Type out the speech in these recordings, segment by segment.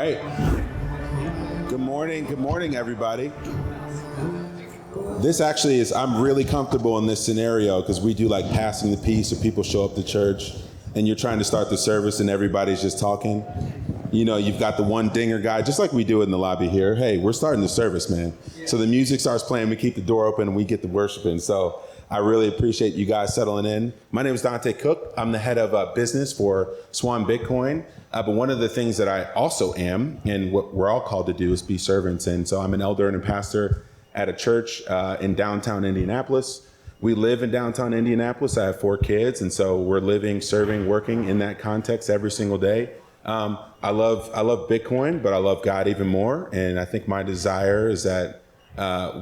right. Good morning, everybody. This actually is, I'm really comfortable in this scenario because we do like passing the peace, or people show up to church and you're trying to start the service and everybody's just talking. You know, you've got the one dinger guy, just like we do in the lobby here. Hey, we're starting the service, man. So the music starts playing, we keep the door open and we get the worshiping. So I really appreciate you guys settling in. My name is Dante Cook. I'm the head of business for Swan Bitcoin. But one of the things that I also am, and what we're all called to do, is be servants. And so I'm an elder and a pastor at a church in downtown Indianapolis. We live in downtown Indianapolis. I have 4 kids. And so we're living, serving, working in that context every single day. I love Bitcoin, but I love God even more. And I think my desire is that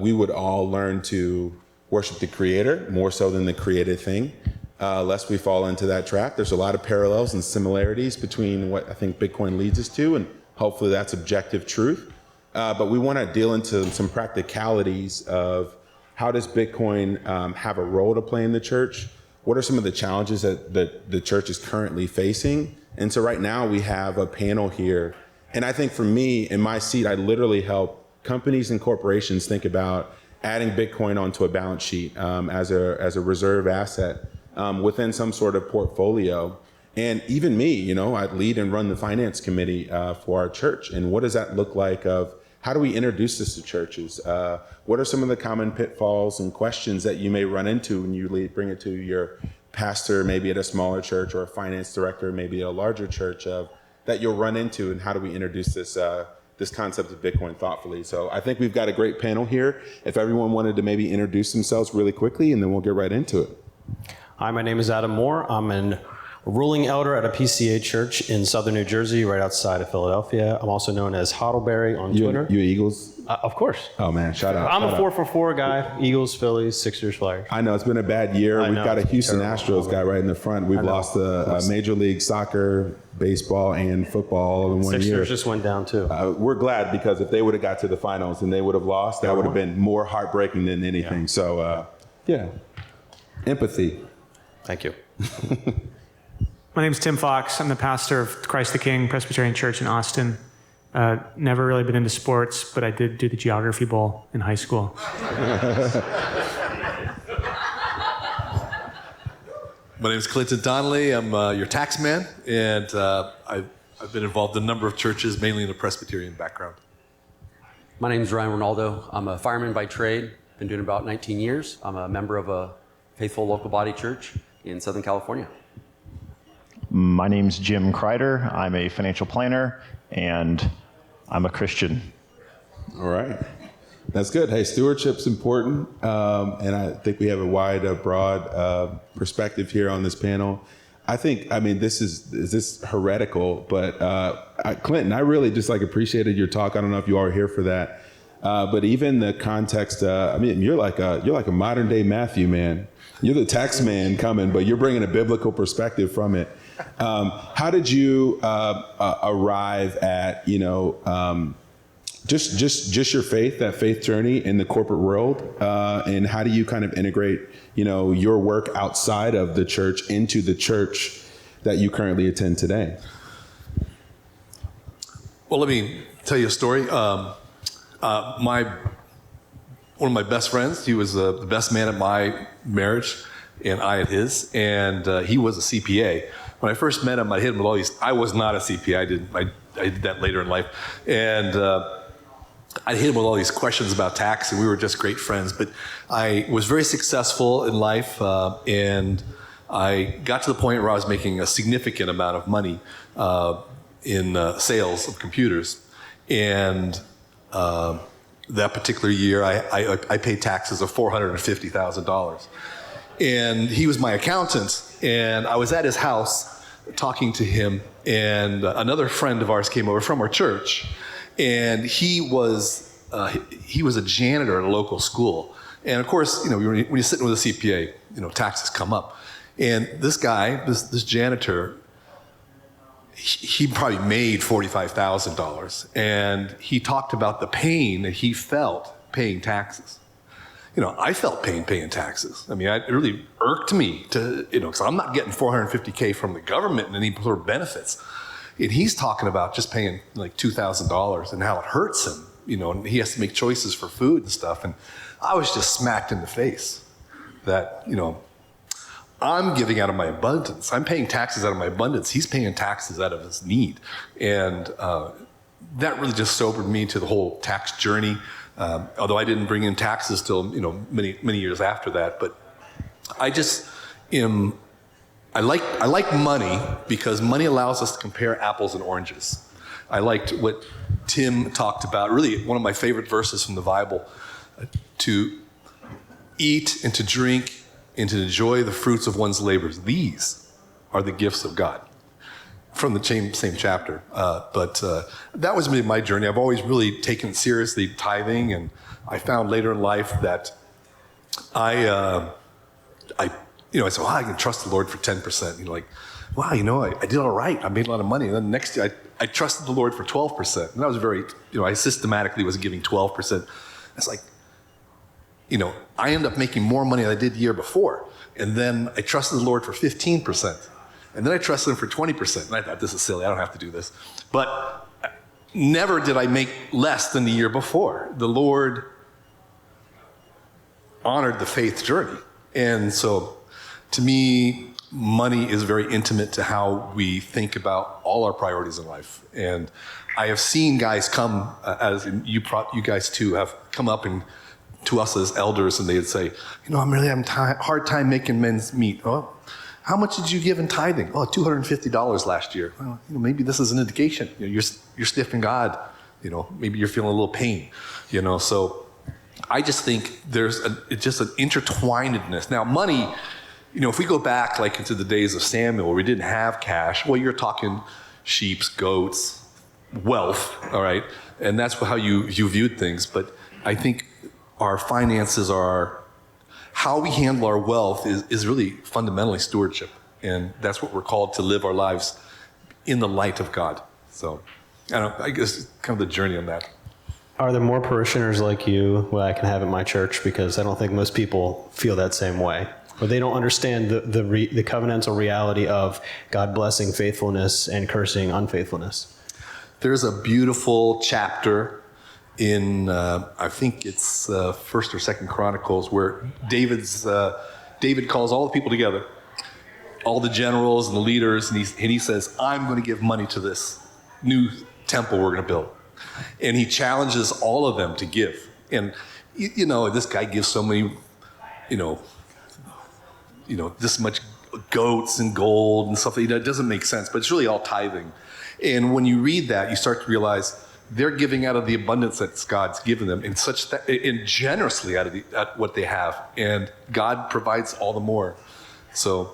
we would all learn to worship the Creator more so than the created thing, lest we fall into that trap. There's a lot of parallels and similarities between what I think Bitcoin leads us to, and hopefully that's objective truth. But we want to deal into some practicalities of how does Bitcoin have a role to play in the church? What are some of the challenges that the church is currently facing? And so right now we have a panel here. And I think for me, in my seat, I literally help companies and corporations think about adding Bitcoin onto a balance sheet as a reserve asset within some sort of portfolio. And even me, you know, I lead and run the finance committee for our church. And what does that look like of how do we introduce this to churches? What are some of the common pitfalls and questions that you may run into when you bring it to your pastor, maybe at a smaller church, or a finance director, maybe at a larger church, that you'll run into, and how do we introduce this concept of Bitcoin thoughtfully? So I think we've got a great panel here. If everyone wanted to maybe introduce themselves really quickly, and then we'll get right into it. Hi, my name is Adam Moore. I'm a ruling elder at a PCA church in southern New Jersey, right outside of Philadelphia. I'm also known as Hoddleberry on Twitter. You Eagles? Of course. Oh man, shout out. I'm a 4-for-4 guy. Eagles, Phillies, Sixers, Flyers. I know, it's been a bad year. We've got a Houston Astros guy right in the front. We've lost a Major League Soccer, baseball, and football all in one year. Sixers just went down too. We're glad, because if they would have got to the finals and they would have lost, that would have been more heartbreaking than anything. Yeah. So, empathy. Thank you. My name is Tim Fox. I'm the pastor of Christ the King Presbyterian Church in Austin. Never really been into sports, but I did do the Geography Bowl in high school. My name is Clinton Donnelly. I'm your tax man, and I've been involved in a number of churches, mainly in a Presbyterian background. My name is Rinaldo. I'm a fireman by trade. Been doing it about 19 years. I'm a member of a faithful local body church in Southern California. My name's Jim Crider. I'm a financial planner, and I'm a Christian. All right. That's good. Hey, stewardship's important, and I think we have a wide, broad perspective here on this panel. I mean, is this heretical? But Clinton, I really just appreciated your talk. I don't know if you all are here for that, but even the context. I mean, you're like a modern day Matthew, man. You're the tax man coming, but you're bringing a biblical perspective from it. How did you arrive at, just your faith, that faith journey in the corporate world, and how do you kind of integrate, your work outside of the church into the church that you currently attend today? Well, let me tell you a story. One of my best friends, he was the best man at my marriage, and I at his, and he was a CPA. When I first met him, I hit him with all these. I was not a CPA. I did that later in life, and I hit him with all these questions about tax, and we were just great friends. But I was very successful in life, and I got to the point where I was making a significant amount of money in sales of computers, and that particular year, I paid taxes of $450,000. And he was my accountant, and I was at his house talking to him, and another friend of ours came over from our church, and he was a janitor at a local school. And of course, when you're sitting with a CPA, taxes come up. And this guy, this janitor, he probably made $45,000, and he talked about the pain that he felt paying taxes. I felt pain paying taxes. I mean, it really irked me to, because I'm not getting $450K from the government and any sort of benefits. And he's talking about just paying like $2,000 and how it hurts him, and he has to make choices for food and stuff. And I was just smacked in the face that, I'm giving out of my abundance. I'm paying taxes out of my abundance. He's paying taxes out of his need. And that really just sobered me to the whole tax journey. Although I didn't bring in taxes till, many years after that. But I just I like money because money allows us to compare apples and oranges. I liked what Tim talked about, really one of my favorite verses from the Bible, to eat and to drink and to enjoy the fruits of one's labors. These are the gifts of God. From the same chapter. But that was really my journey. I've always really taken seriously tithing, and I found later in life that I said, well, I can trust the Lord for 10%. Wow, I did all right. I made a lot of money. And then the next year, I trusted the Lord for 12%. And that was very, I systematically was giving 12%. It's like, I ended up making more money than I did the year before. And then I trusted the Lord for 15%. And then I trusted him for 20%. And I thought, this is silly. I don't have to do this. But never did I make less than the year before. The Lord honored the faith journey. And so to me, money is very intimate to how we think about all our priorities in life. And I have seen guys come, as you guys too, have come up and to us as elders, and they'd say, I'm really having hard time making ends meet. Oh, how much did you give in tithing? Oh, $250 last year. Well, maybe this is an indication. You're stiffing God. Maybe you're feeling a little pain. So I just think it's just an intertwinedness. Now, money, if we go back like into the days of Samuel where we didn't have cash, well, you're talking sheep, goats, wealth, all right? And that's how you viewed things. But I think our finances how we handle our wealth is really fundamentally stewardship. And that's what we're called to live our lives in the light of God. So I guess kind of the journey on that. Are there more parishioners like you who I can have at my church? Because I don't think most people feel that same way. Or they don't understand the covenantal reality of God blessing faithfulness and cursing unfaithfulness. There's a beautiful chapter in, I think it's 1st or 2nd Chronicles, where David calls all the people together, all the generals and the leaders, and he says, I'm going to give money to this new temple we're going to build. And he challenges all of them to give. And, this guy gives so many, this much goats and gold and stuff. It doesn't make sense, but it's really all tithing. And when you read that, you start to realize they're giving out of the abundance that God's given them and generously out of what they have. And God provides all the more. So,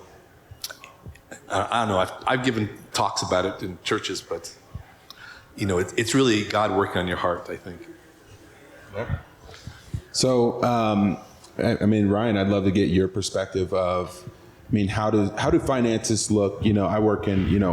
I don't know. I've given talks about it in churches, but, it's really God working on your heart, I think. So, Ryan, I'd love to get your perspective of, how do finances look? I work in,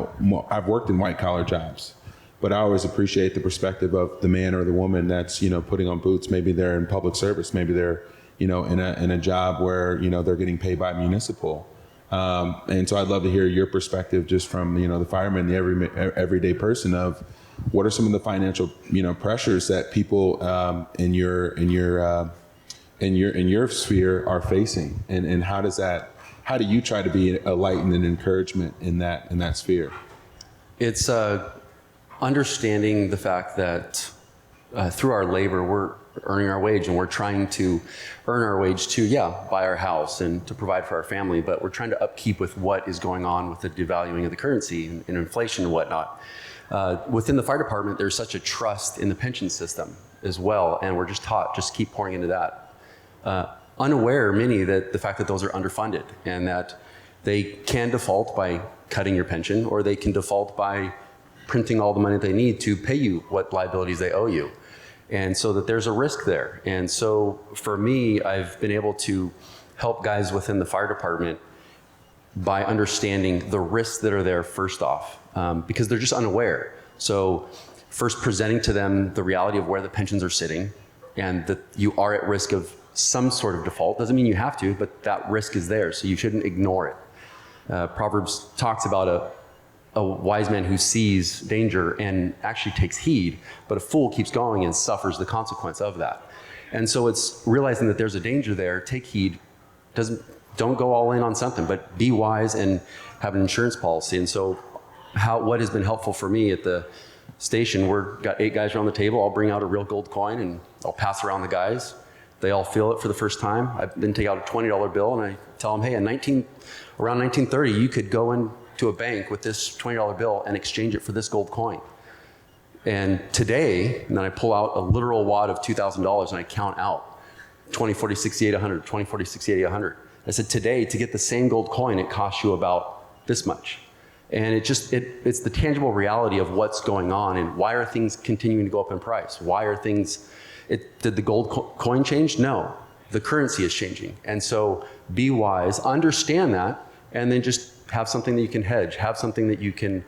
I've worked in white collar jobs, but I always appreciate the perspective of the man or the woman that's, putting on boots. Maybe they're in public service. Maybe they're, in a job where, they're getting paid by municipal. And so I'd love to hear your perspective just from, the fireman, the everyday person of what are some of the financial, pressures that people in your sphere are facing, and how do you try to be a light and an encouragement in that sphere? It's understanding the fact that through our labor, we're earning our wage, and we're trying to earn our wage to, buy our house and to provide for our family, but we're trying to upkeep with what is going on with the devaluing of the currency and inflation and whatnot. Within the fire department, there's such a trust in the pension system as well, and we're just taught, just keep pouring into that. Unaware, many, that the fact that those are underfunded and that they can default by cutting your pension, or they can default by printing all the money they need to pay you what liabilities they owe you. And so that there's a risk there. And so for me, I've been able to help guys within the fire department by understanding the risks that are there first off, because they're just unaware. So first presenting to them the reality of where the pensions are sitting, and that you are at risk of some sort of default. Doesn't mean you have to, but that risk is there, so you shouldn't ignore it. Proverbs talks about a wise man who sees danger and actually takes heed, but a fool keeps going and suffers the consequence of that. And so it's realizing that there's a danger there, take heed, don't go all in on something, but be wise and have an insurance policy. And so what has been helpful for me at the station, we've got 8 guys around the table, I'll bring out a real gold coin and I'll pass around the guys. They all feel it for the first time. I then take out a $20 bill and I tell them, hey, around 1930, you could go into a bank with this $20 bill and exchange it for this gold coin. And today, and then I pull out a literal wad of $2,000 and I count out 20, 40, 60, 80, 100, 20, 40, 60, 80, 100. I said, today, to get the same gold coin, it costs you about this much. And it's the tangible reality of what's going on and why are things continuing to go up in price? Why are things, did the gold coin change? No, the currency is changing. And so be wise, understand that, and then just have something that you can hedge, have something that you can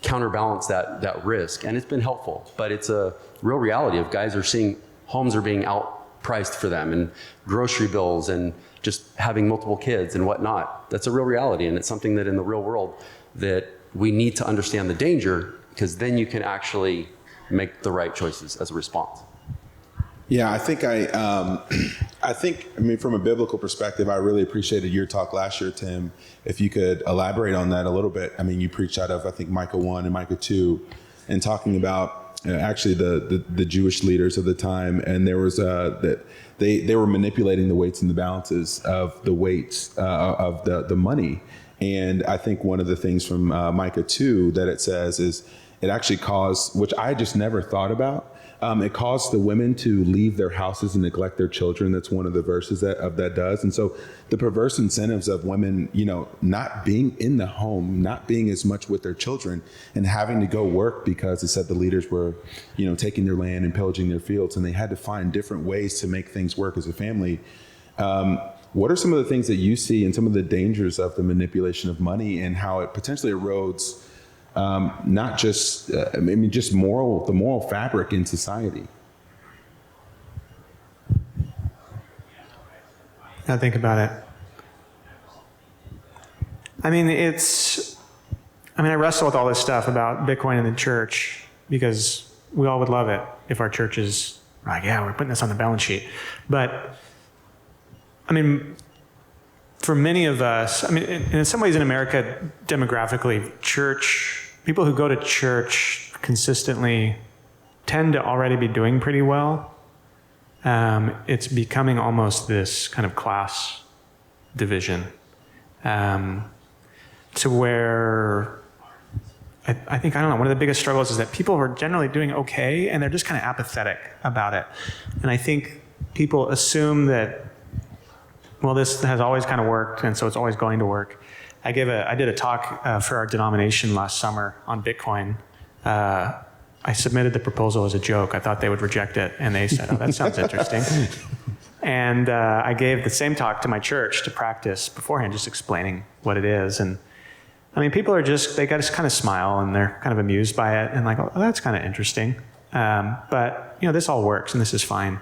counterbalance that risk. And it's been helpful, but it's a real reality of guys are seeing homes are being outpriced for them and grocery bills and just having multiple kids and whatnot. That's a real reality. And it's something that in the real world that we need to understand the danger, because then you can actually make the right choices as a response. Yeah, I think from a biblical perspective, I really appreciated your talk last year, Tim. If you could elaborate on that a little bit. I mean, you preached out of, I think, Micah 1 and Micah 2, and talking about actually the Jewish leaders of the time, and there was that they were manipulating the weights and the balances of the weights of the money. And I think one of the things from Micah 2 that it says is it actually caused, which I just never thought about, it caused the women to leave their houses and neglect their children. That's one of the verses that does. And so the perverse incentives of women, not being in the home, not being as much with their children, and having to go work because it said the leaders were, taking their land and pillaging their fields, and they had to find different ways to make things work as a family. What are some of the things that you see and some of the dangers of the manipulation of money and how it potentially erodes not just, just the moral fabric in society? Now think about it. I wrestle with all this stuff about Bitcoin and the church because we all would love it if our churches were like, yeah, we're putting this on the balance sheet. But for many of us, in some ways in America, demographically, people who go to church consistently tend to already be doing pretty well. It's becoming almost this kind of class division to where I think, one of the biggest struggles is that people are generally doing okay and they're just kind of apathetic about it. And I think people assume that, well, this has always kind of worked, and so it's always going to work. I did a talk for our denomination last summer on Bitcoin. I submitted the proposal as a joke. I thought they would reject it, and they said, oh, that sounds interesting. And I gave the same talk to my church to practice beforehand, just explaining what it is. And people are they got to kind of smile, and they're kind of amused by it, and like, oh, that's kind of interesting. But, this all works, and this is fine.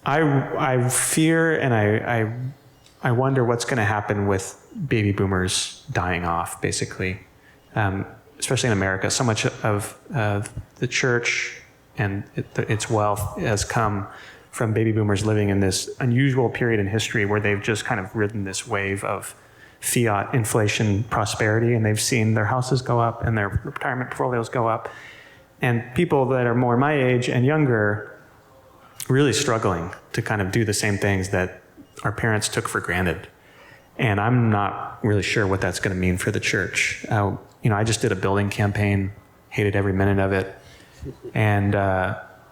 I fear and I wonder what's going to happen with baby boomers dying off, basically, especially in America. So much of the church and its wealth has come from baby boomers living in this unusual period in history where they've just kind of ridden this wave of fiat inflation prosperity, and they've seen their houses go up and their retirement portfolios go up. And people that are more my age and younger really struggling to kind of do the same things that our parents took for granted. And I'm not really sure what that's going to mean for the church. I just did a building campaign, hated every minute of it. And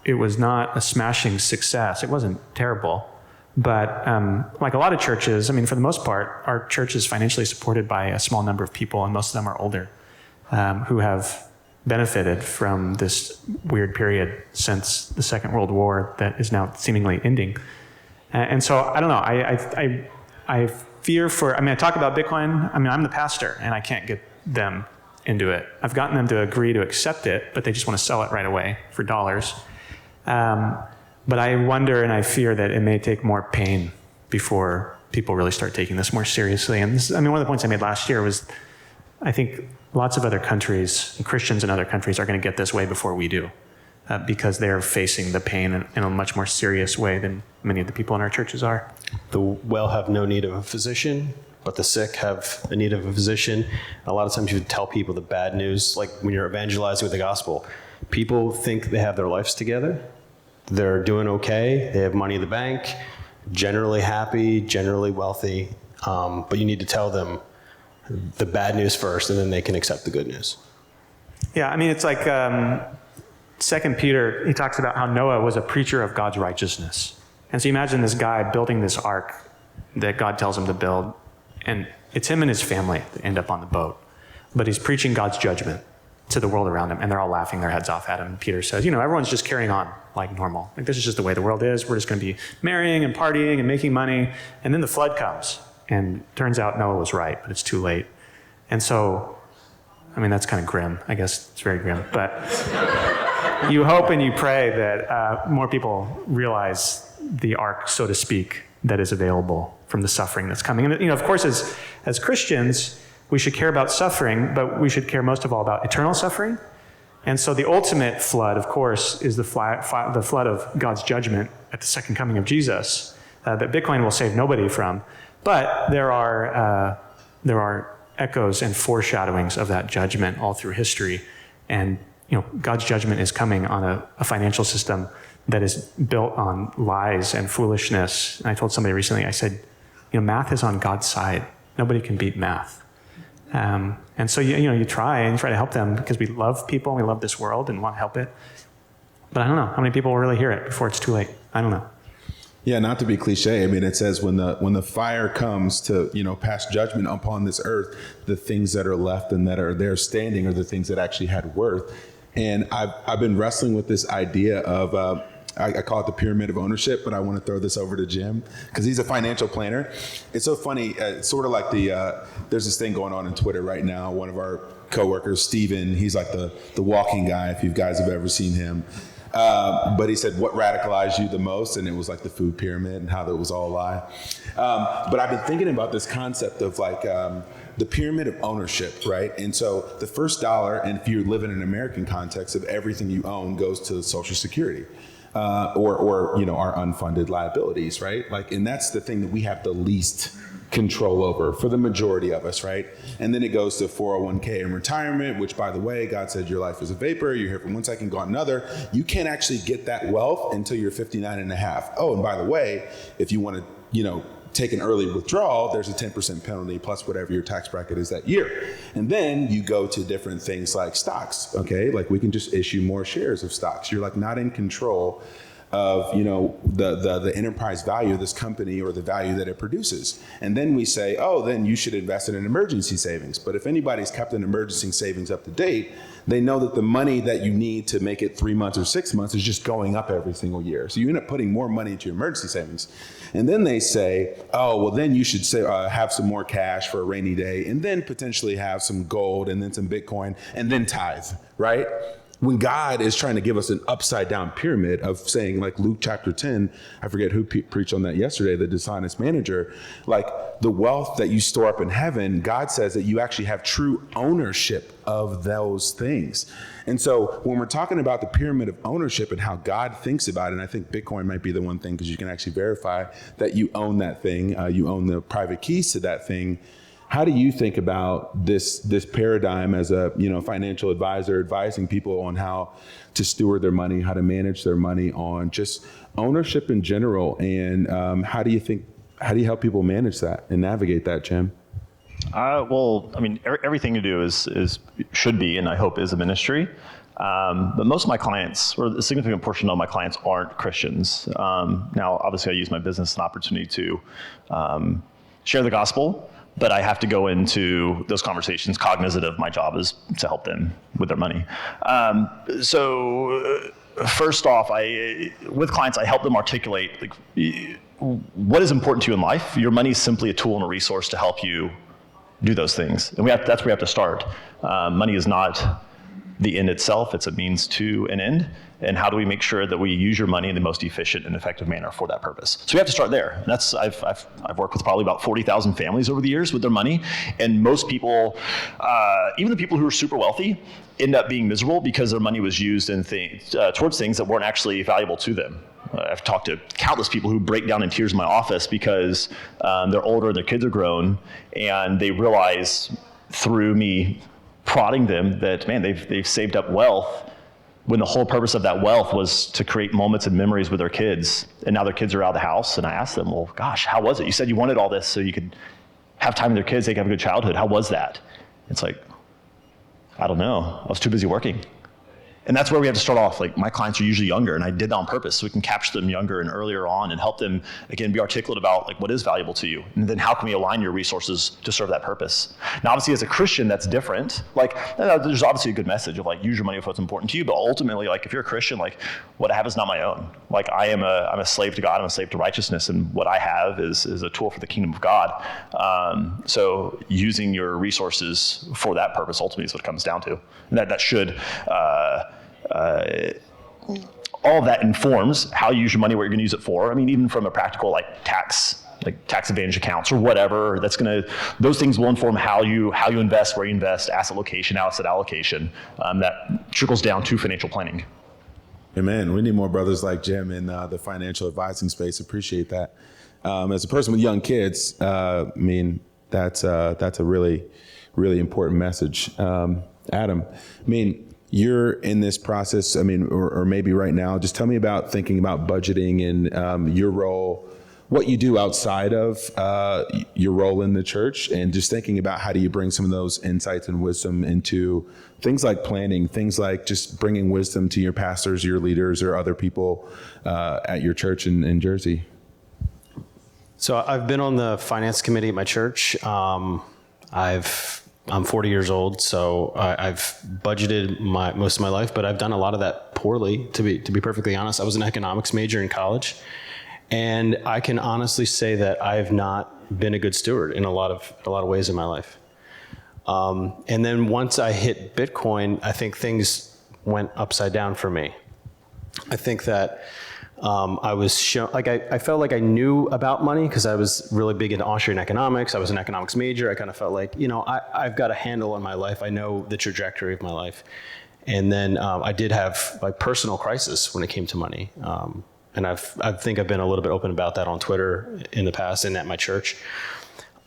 it was not a smashing success. It wasn't terrible. But like a lot of churches, for the most part, our church is financially supported by a small number of people, and most of them are older, who have benefited from this weird period since the Second World War that is now seemingly ending. And so, I don't know, I fear for, I talk about Bitcoin, I'm the pastor, and I can't get them into it. I've gotten them to agree to accept it, but they just want to sell it right away for dollars. But I wonder and I fear that it may take more pain before people really start taking this more seriously. And this, one of the points I made last year was I think lots of other countries, and Christians in other countries, are going to get this way before we do, because they're facing the pain in a much more serious way than many of the people in our churches are. The well have no need of a physician, but the sick have a need of a physician. A lot of times you tell people the bad news, like when you're evangelizing with the gospel. People think they have their lives together. They're doing okay. They have money in the bank, generally happy, generally wealthy. But you need to tell them the bad news first, and then they can accept the good news. Yeah, I mean, it's like 2 Peter, he talks about how Noah was a preacher of God's righteousness. And so you imagine this guy building this ark that God tells him to build, and it's him and his family that end up on the boat. But he's preaching God's judgment to the world around him, and they're all laughing their heads off at him. And Peter says, everyone's just carrying on like normal. Like, this is just the way the world is. We're just going to be marrying and partying and making money. And then the flood comes, and turns out Noah was right, but it's too late. And so, I mean, that's kind of grim. I guess it's very grim. But you hope and you pray that more people realize the ark, so to speak, that is available from the suffering that's coming. And, of course, as Christians, we should care about suffering, but we should care most of all about eternal suffering. And so the ultimate flood, of course, is the flood of God's judgment at the second coming of Jesus, that Bitcoin will save nobody from. But there are echoes and foreshadowings of that judgment all through history. And God's judgment is coming on a financial system that is built on lies and foolishness. And I told somebody recently, I said, math is on God's side. Nobody can beat math. And so you try to help them because we love people and we love this world and want to help it. But I don't know how many people will really hear it before it's too late. I don't know. Yeah, not to be cliche. I mean, it says when the fire comes to pass judgment upon this earth, the things that are left and that are there standing are the things that actually had worth. And I've been wrestling with this idea of I call it the pyramid of ownership, but I want to throw this over to Jim because he's a financial planner. It's so funny. It's sort of like there's this thing going on in Twitter right now. One of our coworkers, Steven, he's like the walking guy, if you guys have ever seen him. But he said, what radicalized you the most? And it was like the food pyramid and how that was all a lie. But I've been thinking about this concept of like the pyramid of ownership, right? And so the first dollar, and if you live in an American context, of everything you own goes to Social Security. Or our unfunded liabilities, right? Like, and that's the thing that we have the least control over for the majority of us, right? And then it goes to 401k and retirement, which, by the way, God said your life is a vapor. You're here from one second, gone another. You can't actually get that wealth until you're 59 and a half. Oh, and by the way, if you want to, take an early withdrawal, there's a 10% penalty plus whatever your tax bracket is that year. And then you go to different things like stocks, okay? Like we can just issue more shares of stocks. You're like not in control of, the enterprise value of this company or the value that it produces. And then we say, oh, then you should invest in an emergency savings. But if anybody's kept an emergency savings up to date, they know that the money that you need to make it 3 months or 6 months is just going up every single year. So you end up putting more money into your emergency savings. And then they say, oh, well, then you should have some more cash for a rainy day, and then potentially have some gold, and then some Bitcoin, and then tithe, right? When God is trying to give us an upside down pyramid of saying, like Luke chapter 10, I forget who preached on that yesterday, the dishonest manager, like the wealth that you store up in heaven, God says that you actually have true ownership of those things. And so when we're talking about the pyramid of ownership and how God thinks about it, and I think Bitcoin might be the one thing because you can actually verify that you own that thing, you own the private keys to that thing. How do you think about this paradigm as a financial advisor advising people on how to steward their money, how to manage their money, on just ownership in general, and how do you help people manage that and navigate that, Jim? Well, I mean, everything you do should be, and I hope is, a ministry. But most of my clients, or a significant portion of my clients, aren't Christians. Now, obviously, I use my business as an opportunity to share the gospel. But I have to go into those conversations cognizant of my job is to help them with their money. So first off, with clients, I help them articulate what is important to you in life. Your money is simply a tool and a resource to help you do those things. And that's where we have to start. Money is not the end itself. It's a means to an end. And how do we make sure that we use your money in the most efficient and effective manner for that purpose? So we have to start there. And that's I've worked with probably about 40,000 families over the years with their money, and most people, even the people who are super wealthy, end up being miserable because their money was used in towards things that weren't actually valuable to them. I've talked to countless people who break down in tears in my office because they're older and their kids are grown, and they realize through me prodding them that, man, they've saved up wealth when the whole purpose of that wealth was to create moments and memories with their kids. And now their kids are out of the house, and I asked them, well, gosh, how was it? You said you wanted all this so you could have time with their kids, they could have a good childhood. How was that? It's like, I don't know. I was too busy working. And that's where we have to start off. Like, my clients are usually younger, and I did that on purpose so we can capture them younger and earlier on and help them, again, be articulate about like what is valuable to you. And then how can we align your resources to serve that purpose? Now, obviously, as a Christian, that's different. Like, there's obviously a good message of like, use your money for what's important to you, but ultimately, like, if you're a Christian, like, what I have is not my own. Like, I'm a slave to God, I'm a slave to righteousness, and what I have is a tool for the kingdom of God. So using your resources for that purpose ultimately is what it comes down to. And that should, all of that informs how you use your money, what you're going to use it for. I mean, even from a practical tax advantage accounts or whatever, those things will inform how you invest, where you invest, asset location, asset allocation. That trickles down to financial planning. Amen. We need more brothers like Jim in the financial advising space. Appreciate that. As a person with young kids, I mean, that's a really, really important message. Adam, I mean, you're in this process, I mean, or maybe right now, just tell me about thinking about budgeting and your role, what you do outside of your role in the church, and just thinking about how do you bring some of those insights and wisdom into things like planning, things like just bringing wisdom to your pastors, your leaders, or other people at your church in Jersey. So I've been on the finance committee at my church. I'm 40 years old, so I've budgeted most of my life, but I've done a lot of that poorly, to be perfectly honest. I was an economics major in college, and I can honestly say that I've not been a good steward in a lot of ways in my life. And then once I hit Bitcoin, I think things went upside down for me. I think that I was shown, I felt like I knew about money because I was really big into Austrian economics. I was an economics major. I kind of felt like, I've got a handle on my life. I know the trajectory of my life. And then I did have like personal crisis when it came to money. And I think I've been a little bit open about that on Twitter in the past and at my church.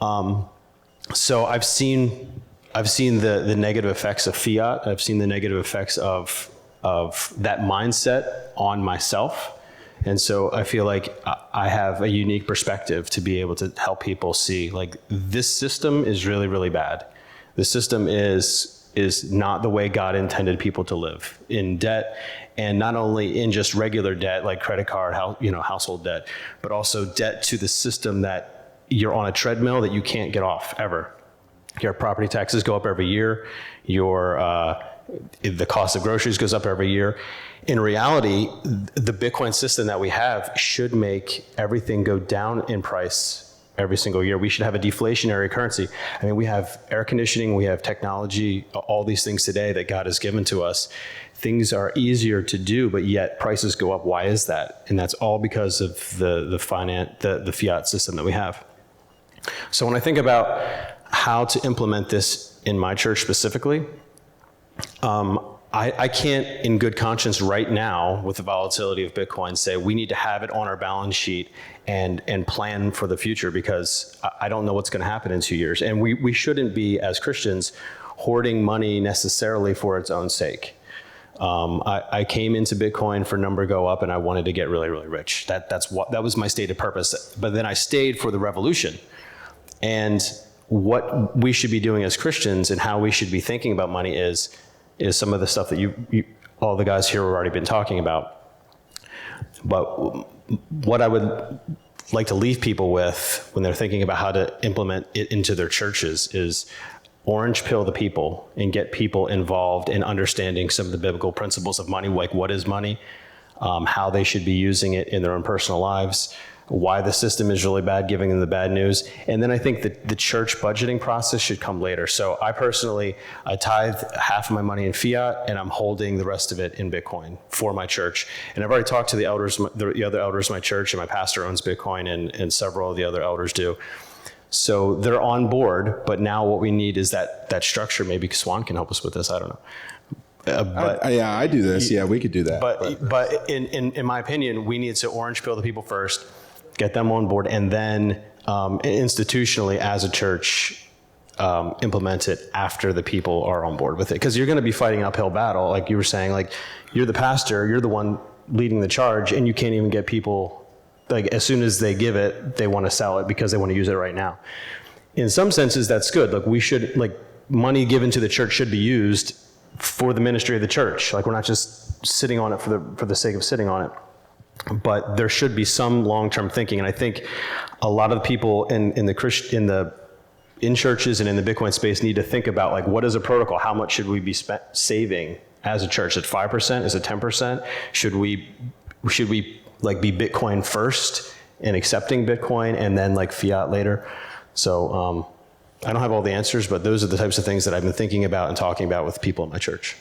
So I've seen the negative effects of fiat. I've seen the negative effects of that mindset on myself. And so I feel like I have a unique perspective to be able to help people see, like, this system is really, really bad. The system is not the way God intended people to live, in debt, and not only in just regular debt, like credit card, household debt, but also debt to the system that you're on a treadmill that you can't get off ever. Your property taxes go up every year. The cost of groceries goes up every year. In reality, the Bitcoin system that we have should make everything go down in price every single year. We should have a deflationary currency. I mean, we have air conditioning, we have technology, all these things today that God has given to us. Things are easier to do, but yet prices go up. Why is that? And that's all because of the fiat system that we have. So when I think about how to implement this in my church specifically, I can't, in good conscience right now, with the volatility of Bitcoin, say we need to have it on our balance sheet and plan for the future, because I don't know what's going to happen in 2 years. And we shouldn't be, as Christians, hoarding money necessarily for its own sake. I came into Bitcoin for number go up, and I wanted to get really, really rich. That was my stated purpose. But then I stayed for the revolution. And what we should be doing as Christians and how we should be thinking about money is some of the stuff that you all the guys here have already been talking about. But what I would like to leave people with when they're thinking about how to implement it into their churches is orange pill the people and get people involved in understanding some of the biblical principles of money, like what is money, how they should be using it in their own personal lives, why the system is really bad, giving them the bad news. And then I think that the church budgeting process should come later. So I tithe half of my money in fiat, and I'm holding the rest of it in Bitcoin for my church. And I've already talked to the elders, the other elders of my church, and my pastor owns Bitcoin, and several of the other elders do. So they're on board, but now what we need is that structure. Maybe Swan can help us with this, I don't know. I do this. Yeah, we could do that. But in my opinion, we need to orange pill the people first, get them on board, and then institutionally as a church, implement it after the people are on board with it. Because you're going to be fighting an uphill battle, like you were saying. Like, you're the pastor, you're the one leading the charge, and you can't even get people, like, as soon as they give it, they want to sell it because they want to use it right now. In some senses, that's good. Like, money given to the church should be used for the ministry of the church. Like, we're not just sitting on it for the sake of sitting on it. But there should be some long-term thinking. And I think a lot of people in churches and in the Bitcoin space need to think about, like, what is a protocol? How much should we be saving as a church? Is it 5%? Is it 10%? Should we like be Bitcoin first and accepting Bitcoin and then like fiat later? So I don't have all the answers, but those are the types of things that I've been thinking about and talking about with people in my church.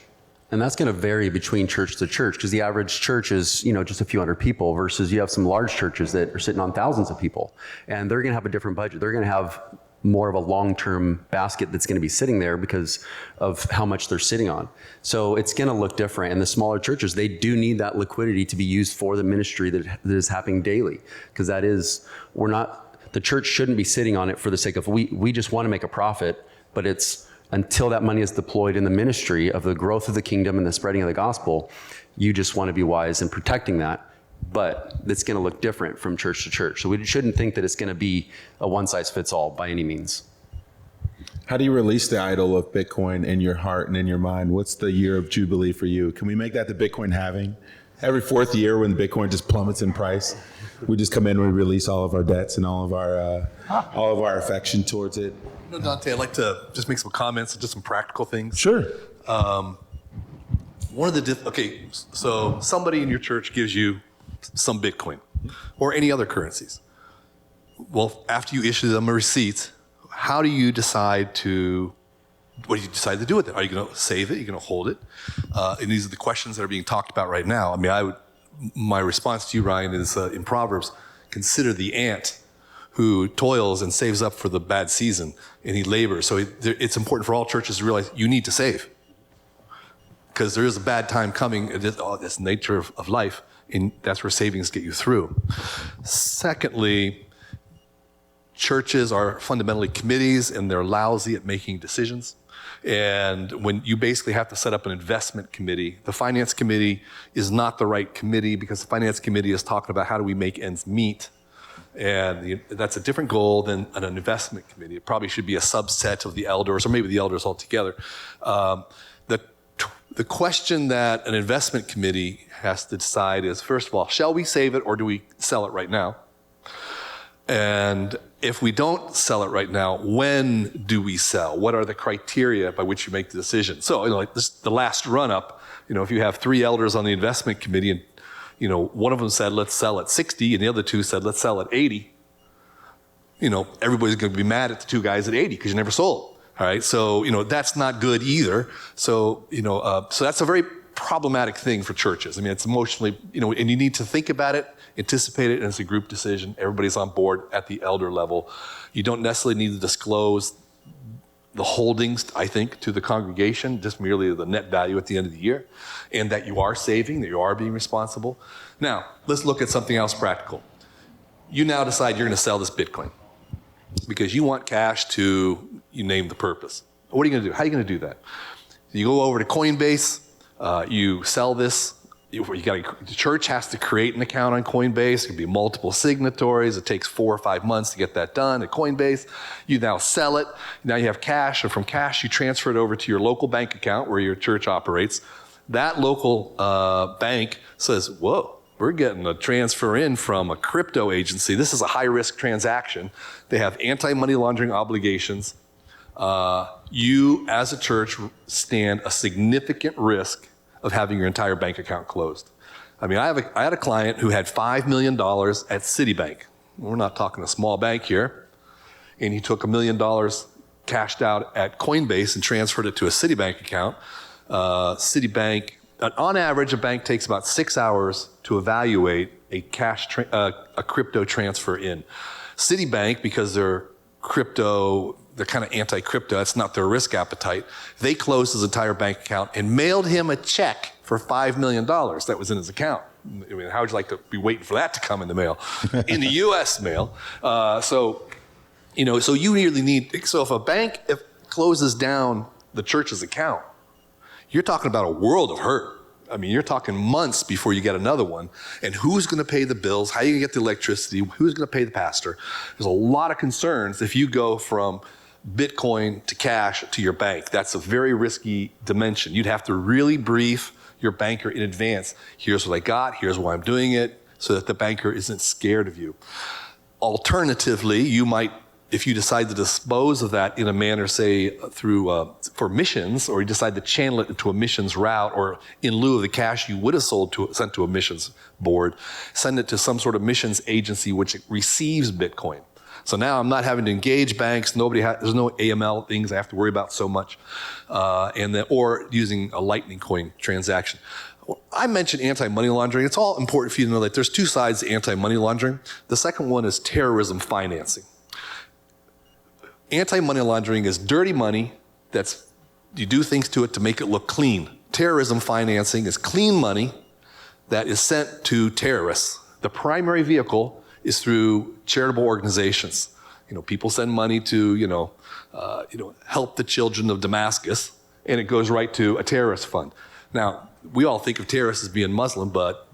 And that's going to vary between church to church, because the average church is, just a few hundred people, versus you have some large churches that are sitting on thousands of people, and they're going to have a different budget. They're going to have more of a long-term basket that's going to be sitting there because of how much they're sitting on. So it's going to look different. And the smaller churches, they do need that liquidity to be used for the ministry that is happening daily, because the church shouldn't be sitting on it for the sake of, we just want to make a profit, but it's until that money is deployed in the ministry of the growth of the kingdom and the spreading of the gospel, you just want to be wise in protecting that. But it's going to look different from church to church. So we shouldn't think that it's going to be a one-size-fits-all by any means. How do you release the idol of Bitcoin in your heart and in your mind? What's the year of Jubilee for you? Can we make that the Bitcoin halving? Every fourth year when Bitcoin just plummets in price, we just come in and we release all of our debts and all of our affection towards it. Dante, I'd like to just make some comments, just some practical things. Sure. So somebody in your church gives you some Bitcoin or any other currencies. Well, after you issue them a receipt, what do you decide to do with it? Are you going to save it? Are you going to hold it? And these are the questions that are being talked about right now. I mean, my response to you, Ryan, is in Proverbs, consider the ant who toils and saves up for the bad season, and he labors. So it's important for all churches to realize you need to save, because there is a bad time coming. That's nature of life, and that's where savings get you through. Secondly, churches are fundamentally committees, and they're lousy at making decisions. And when you basically have to set up an investment committee, the finance committee is not the right committee, because the finance committee is talking about how do we make ends meet. And that's a different goal than an investment committee. It probably should be a subset of the elders, or maybe the elders altogether. The question that an investment committee has to decide is, first of all, shall we save it or do we sell it right now? And if we don't sell it right now, when do we sell? What are the criteria by which you make the decision? So, like the last run-up, if you have 3 elders on the investment committee and one of them said, let's sell at 60, and the other 2 said, let's sell at 80. Everybody's going to be mad at the 2 guys at 80 because you never sold. All right. So, that's not good either. So, so that's a very problematic thing for churches. I mean, it's emotionally, and you need to think about it, anticipate it, and it's a group decision. Everybody's on board at the elder level. You don't necessarily need to disclose the holdings, I think, to the congregation, just merely the net value at the end of the year, and that you are saving, that you are being responsible. Now, let's look at something else practical. You now decide you're going to sell this Bitcoin because you want cash to, you name the purpose. What are you going to do? How are you going to do that? You go over to Coinbase, you sell this. The church has to create an account on Coinbase. It can be multiple signatories. It takes 4 or 5 months to get that done at Coinbase. You now sell it. Now you have cash, and from cash you transfer it over to your local bank account where your church operates. That local bank says, whoa, we're getting a transfer in from a crypto agency. This is a high-risk transaction. They have anti-money laundering obligations. You, as a church, stand a significant risk of having your entire bank account closed. I mean, I had a client who had $5 million at Citibank, we're not talking a small bank here, and he took $1 million cashed out at Coinbase and transferred it to a Citibank account. Citibank, on average, a bank takes about 6 hours to evaluate a crypto transfer in. Citibank, because they're kind of anti-crypto, that's not their risk appetite, they closed his entire bank account and mailed him a check for $5 million that was in his account. I mean, how would you like to be waiting for that to come in the mail? In the U.S. mail. So you really need, so if a bank closes down the church's account, you're talking about a world of hurt. I mean, you're talking months before you get another one. And who's going to pay the bills? How are you going to get the electricity? Who's going to pay the pastor? There's a lot of concerns if you go from Bitcoin to cash to your bank. That's a very risky dimension. You'd have to really brief your banker in advance. Here's what I got. Here's why I'm doing it, so that the banker isn't scared of you. Alternatively, you might, if you decide to dispose of that in a manner, say through for missions, or you decide to channel it into a missions route, or in lieu of the cash you would have sent to a missions board, send it to some sort of missions agency which receives Bitcoin. So now I'm not having to engage banks. There's no AML things I have to worry about so much, or using a Lightning coin transaction. I mentioned anti-money laundering. It's all important for you to know that there's two sides to anti-money laundering. The second one is terrorism financing. Anti-money laundering is dirty money you do things to it to make it look clean. Terrorism financing is clean money that is sent to terrorists. The primary vehicle is through charitable organizations. People send money to, help the children of Damascus, and it goes right to a terrorist fund. Now, we all think of terrorists as being Muslim, but,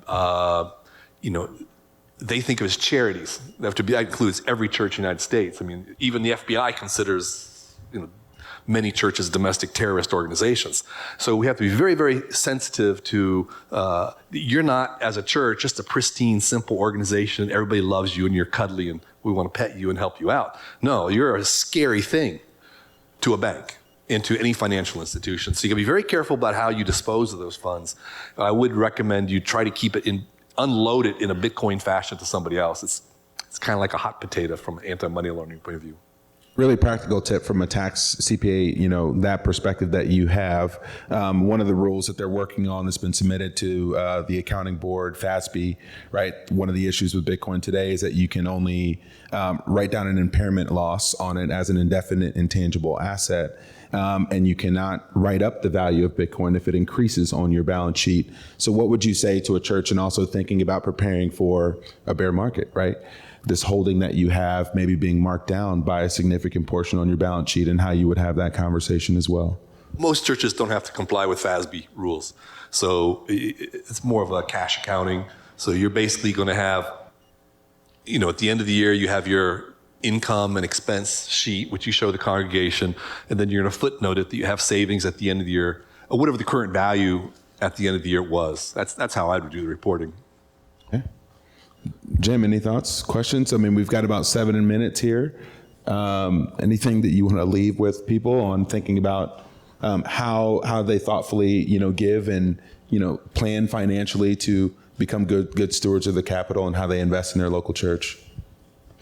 they think of it as charities. That includes every church in the United States. I mean, even the FBI considers, many churches domestic terrorist organizations. So we have to be very, very sensitive to, you're not, as a church, just a pristine, simple organization. Everybody loves you and you're cuddly and we want to pet you and help you out. No, you're a scary thing to a bank and to any financial institution. So you gotta be very careful about how you dispose of those funds. I would recommend you try to keep it unload it in a Bitcoin fashion to somebody else. It's kind of like a hot potato from an anti-money laundering point of view. Really practical tip from a tax CPA, that perspective that you have. One of the rules that they're working on that's been submitted to the accounting board, FASB, right? One of the issues with Bitcoin today is that you can only write down an impairment loss on it as an indefinite intangible asset. And you cannot write up the value of Bitcoin if it increases on your balance sheet. So what would you say to a church, and also thinking about preparing for a bear market, right? This holding that you have maybe being marked down by a significant portion on your balance sheet, and how you would have that conversation as well. Most churches don't have to comply with FASB rules. So it's more of a cash accounting. So you're basically going to have, at the end of the year, you have your income and expense sheet, which you show the congregation, and then you're going to footnote it that you have savings at the end of the year, or whatever the current value at the end of the year was. That's how I would do the reporting. Okay. Jim, any thoughts, questions? I mean, we've got about 7 minutes here. Anything that you want to leave with people on thinking about how they thoughtfully, give and, plan financially to become good stewards of the capital, and how they invest in their local church?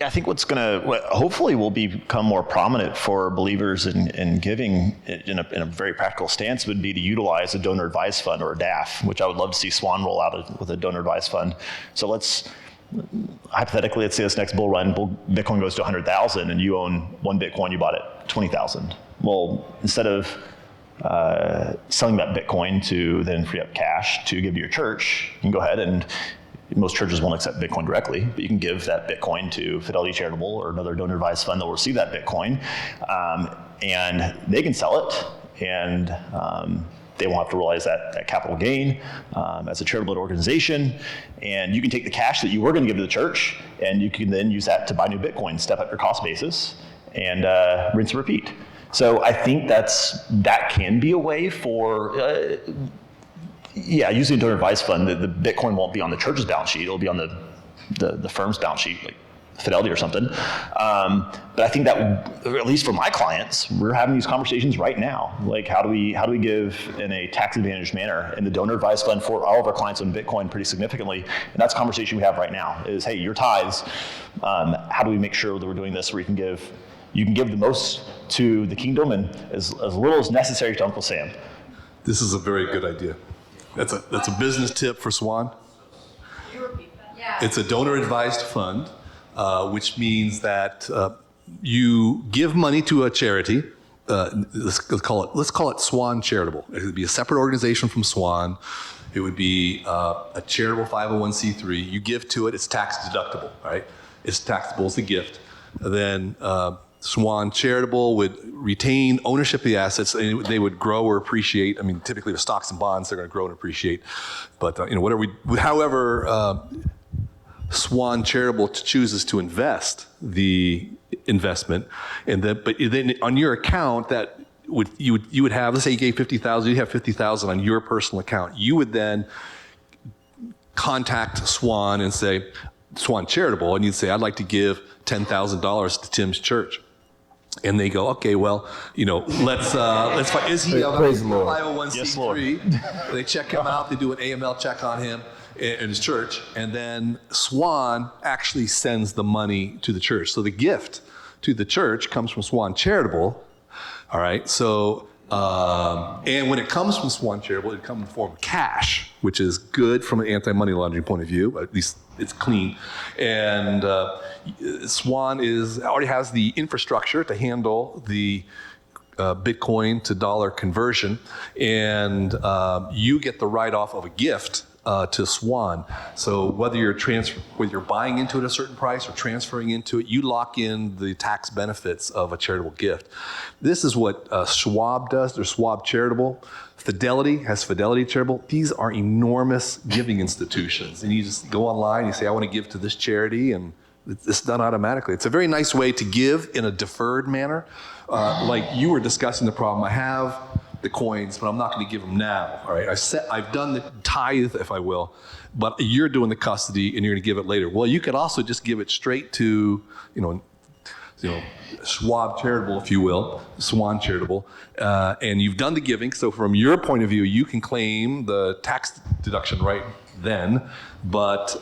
I think what hopefully will become more prominent for believers in giving in a very practical stance would be to utilize a donor advised fund, or a DAF, which I would love to see Swan roll out with a donor advised fund. So hypothetically, let's say this next bull run, Bitcoin goes to 100,000 and you own one Bitcoin, you bought it 20,000. Well, instead of selling that Bitcoin to then free up cash to give to your church, you can go ahead and, most churches won't accept Bitcoin directly, but you can give that Bitcoin to Fidelity Charitable or another donor advised fund that will receive that Bitcoin, and they can sell it, and they won't have to realize that capital gain as a charitable organization. And you can take the cash that you were going to give to the church, and you can then use that to buy new Bitcoin, step up your cost basis, and rinse and repeat. So I think that can be a way for using a donor advised fund. The Bitcoin won't be on the church's balance sheet. It'll be on the firm's balance sheet, like Fidelity or something. But I think that, at least for my clients, we're having these conversations right now. Like, how do we give in a tax advantaged manner? And the donor advised fund for all of our clients on Bitcoin pretty significantly. And that's a conversation we have right now is, hey, your tithes, how do we make sure that we're doing this where you can give the most to the kingdom and as little as necessary to Uncle Sam. This is a very good idea. That's a business tip for Swan. It's a donor advised fund, which means that you give money to a charity. Let's call it Swan Charitable. It would be a separate organization from Swan. It would be a charitable 501c3. You give to it. It's tax deductible, right? It's taxable as a gift. Then Swan Charitable would retain ownership of the assets, and they would grow or appreciate. I mean, typically with stocks and bonds, they're going to grow and appreciate. But however Swan Charitable chooses to invest the investment, but then on your account that you would have, let's say you gave $50,000, you have $50,000 on your personal account. You would then contact Swan and say, Swan Charitable, and you'd say, I'd like to give $10,000 to Tim's church. And they go, okay, well, let's find, is he a 501c3? Yes, Lord. They check him out, they do an AML check on him in his church, and then Swan actually sends the money to the church. So the gift to the church comes from Swan Charitable, all right? So, and when it comes from Swan Charitable, it comes in the form of cash, which is good from an anti-money laundering point of view, at least it's clean. And Swan already has the infrastructure to handle the Bitcoin to dollar conversion, and you get the write-off of a gift to Swan. So whether you're buying into it at a certain price or transferring into it, you lock in the tax benefits of a charitable gift. This is what Schwab does. There's Schwab Charitable. Fidelity has Fidelity Charitable. These are enormous giving institutions. And you just go online, you say, I want to give to this charity, and it's done automatically. It's a very nice way to give in a deferred manner. Like you were discussing the problem. I have the coins, but I'm not going to give them now. All right, I've done the tithe, if I will, but you're doing the custody, and you're going to give it later. Well, you could also just give it straight to, Schwab Charitable, if you will, Swan Charitable, and you've done the giving. So from your point of view, you can claim the tax deduction right then, but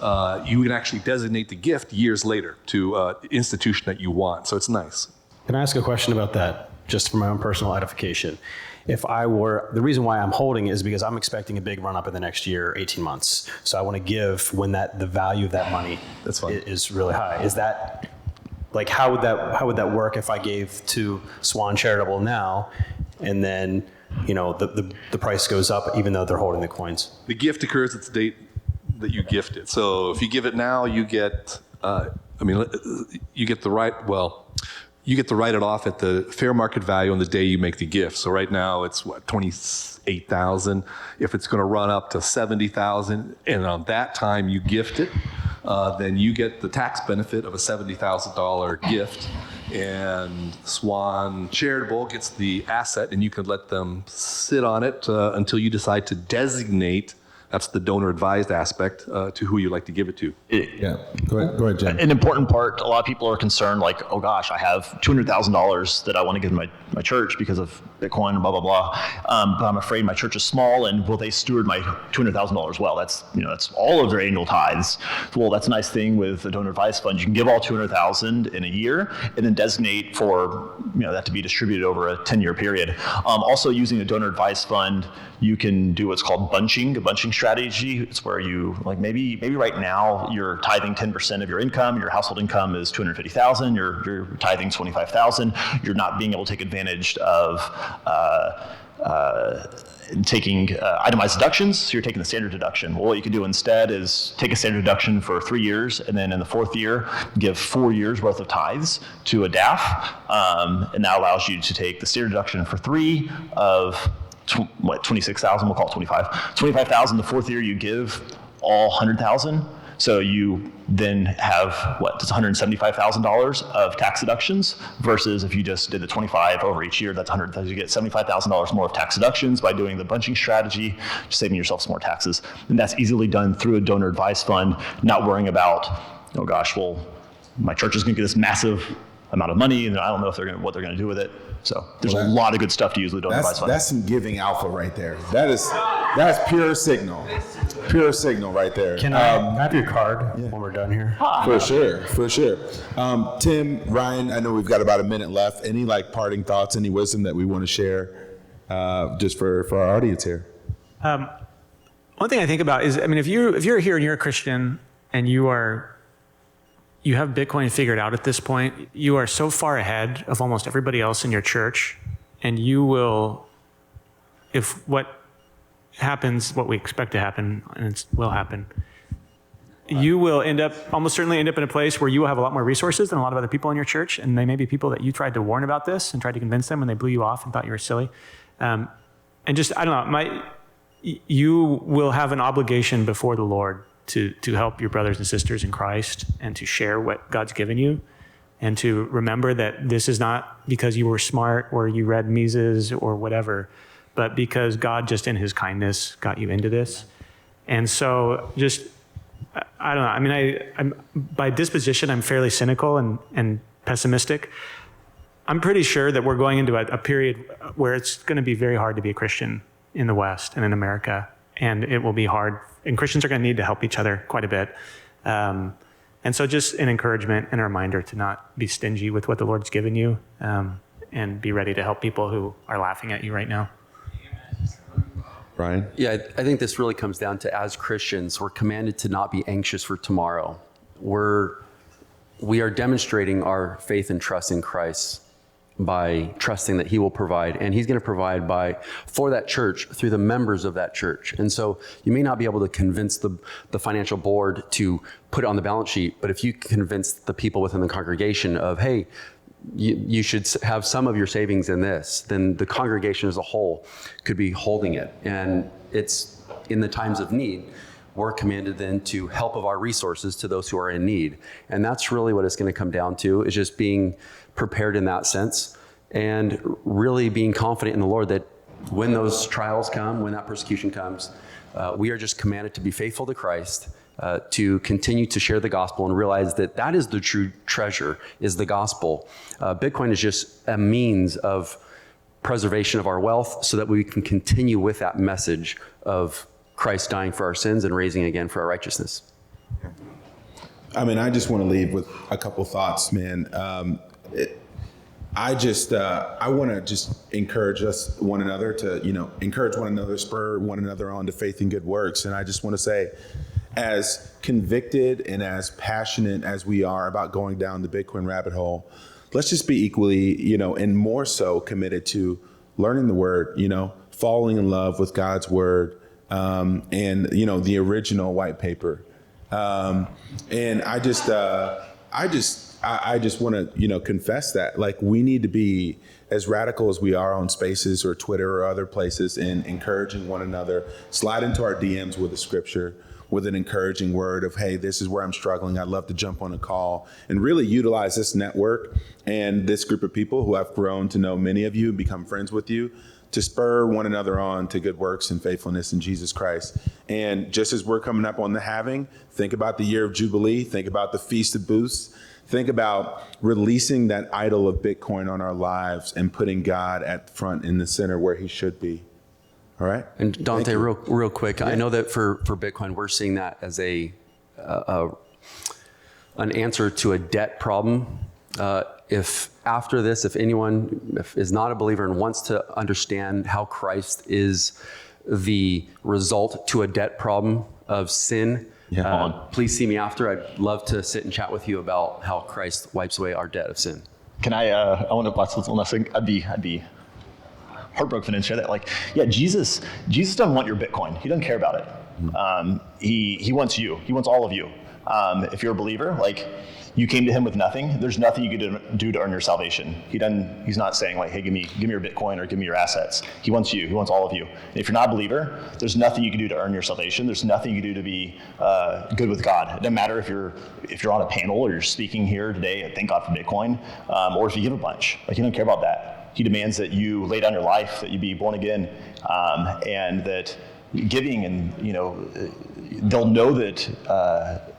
you can actually designate the gift years later to institution that you want. So it's nice. Can I ask a question about that, just for my own personal edification? The reason why I'm holding it is because I'm expecting a big run up in the next year, 18 months. So I want to give when the value of that money is really high. Is that, like, how would that work if I gave to Swan Charitable now, and then, the price goes up even though they're holding the coins? The gift occurs at the date that you gift it. So if you give it now, you get, you get to write it off at the fair market value on the day you make the gift. So right now it's $28,000. If it's going to run up to $70,000, and on that time you gift it, then you get the tax benefit of a $70,000 gift, and Swan Charitable gets the asset, and you can let them sit on it until you decide to designate. That's the donor advised aspect to who you like to give it to. Yeah, go ahead, Jim. An important part, a lot of people are concerned, like, oh gosh, I have $200,000 that I want to give my church because of Bitcoin and blah, blah, blah. But I'm afraid my church is small, and will they steward my $200,000 well? That's all of their annual tithes. Well, that's a nice thing with a donor advised fund. You can give all $200,000 in a year and then designate for that to be distributed over a 10-year period. Also, using a donor advised fund, you can do what's called bunching, a bunching strategy. It's where you, like, maybe right now you're tithing 10% of your income, your household income is $250,000, you're tithing $25,000, you're not being able to take advantage of taking itemized deductions, so you're taking the standard deduction. Well, what you can do instead is take a standard deduction for 3 years, and then in the 4th year, give 4 years worth of tithes to a DAF, and that allows you to take the standard deduction for 3 of 26,000, we'll call it 25. 25,000, the 4th year you give all 100,000. So you then have, that's $175,000 of tax deductions, versus if you just did the 25 over each year, that's 100,000. You get $75,000 more of tax deductions by doing the bunching strategy, just saving yourself some more taxes. And that's easily done through a donor advised fund, not worrying about, oh gosh, well, my church is going to get this massive amount of money, and I don't know if what they're going to do with it. So there's a lot of good stuff to use with the donor advised fund. That's some giving alpha right there. That's pure signal. Pure signal right there. Can I have your card when we're done here? For sure. Tim, Ryan, I know we've got about a minute left. Any parting thoughts, any wisdom that we want to share just for our audience here? One thing I think about is, if you're here and you're a Christian and you have Bitcoin figured out at this point, you are so far ahead of almost everybody else in your church, and you will, if what happens, what we expect to happen, and it will happen, you will almost certainly end up in a place where you will have a lot more resources than a lot of other people in your church, and they may be people that you tried to warn about this and tried to convince them, and they blew you off and thought you were silly. And just, I don't know, you will have an obligation before the Lord to help your brothers and sisters in Christ and to share what God's given you, and to remember that this is not because you were smart or you read Mises or whatever, but because God just in his kindness got you into this. And so just, I don't know, I'm by disposition, I'm fairly cynical and pessimistic. I'm pretty sure that we're going into a period where it's going to be very hard to be a Christian in the West and in America, and it will be hard. And Christians are going to need to help each other quite a bit. And so just an encouragement and a reminder to not be stingy with what the Lord's given you, and be ready to help people who are laughing at you right now. Ryan? Yeah, I think this really comes down to, as Christians, we're commanded to not be anxious for tomorrow. We are demonstrating our faith and trust in Christ by trusting that he will provide, and he's going to provide for that church through the members of that church. And so you may not be able to convince the financial board to put it on the balance sheet, but if you convince the people within the congregation of, hey, you should have some of your savings in this, then the congregation as a whole could be holding it. And it's in the times of need, we're commanded then to help of our resources to those who are in need. And that's really what it's going to come down to, is just being prepared in that sense, and really being confident in the Lord that when those trials come, when that persecution comes, we are just commanded to be faithful to Christ, to continue to share the gospel and realize that is the true treasure, is the gospel. Bitcoin is just a means of preservation of our wealth so that we can continue with that message of Christ dying for our sins and raising again for our righteousness. I just want to leave with a couple thoughts, man. I want to just encourage one another to, encourage one another, spur one another on to faith and good works. And I just want to say, as convicted and as passionate as we are about going down the Bitcoin rabbit hole, let's just be equally, and more so committed to learning the word, falling in love with God's word, and, the original white paper. And I just want to, confess that, we need to be as radical as we are on Spaces or Twitter or other places in encouraging one another. Slide into our DMs with a scripture, with an encouraging word of, hey, this is where I'm struggling. I'd love to jump on a call, and really utilize this network and this group of people who I've grown to know many of you and become friends with you, to spur one another on to good works and faithfulness in Jesus Christ. And just as we're coming up on the halving, think about the year of Jubilee, think about the Feast of Booths, think about releasing that idol of Bitcoin on our lives and putting God at the front in the center where he should be. All right? And Dante, real quick, yeah. I know that for Bitcoin, we're seeing that as an answer to a debt problem. If after this, if anyone is not a believer and wants to understand how Christ is the result to a debt problem of sin, please see me after. I'd love to sit and chat with you about how Christ wipes away our debt of sin. Can I want to last one last thing. I'd be heartbroken and share that. Jesus doesn't want your Bitcoin. He doesn't care about it. He wants you. He wants all of you. If you're a believer, you came to him with nothing. There's nothing you could do to earn your salvation. He's not saying hey, give me your Bitcoin or give me your assets. He wants you. He wants all of you. And if you're not a believer, there's nothing you can do to earn your salvation. There's nothing you can do to be good with God. It doesn't matter if you're on a panel or you're speaking here today at Thank God for Bitcoin, or if you give a bunch. He doesn't care about that. He demands that you lay down your life, that you be born again, and that giving, and they'll know that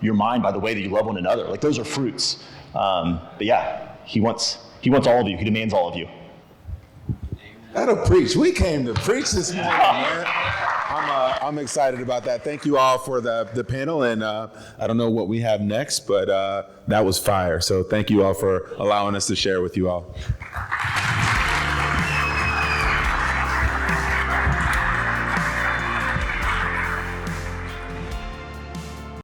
you're mine by the way that you love one another. Those are fruits But yeah, he wants all of you. He demands all of you. That'll preach. We came to preach this morning, man. I'm excited about that. Thank you all for the panel, and I don't know what we have next, but that was fire. So thank you all for allowing us to share with you all.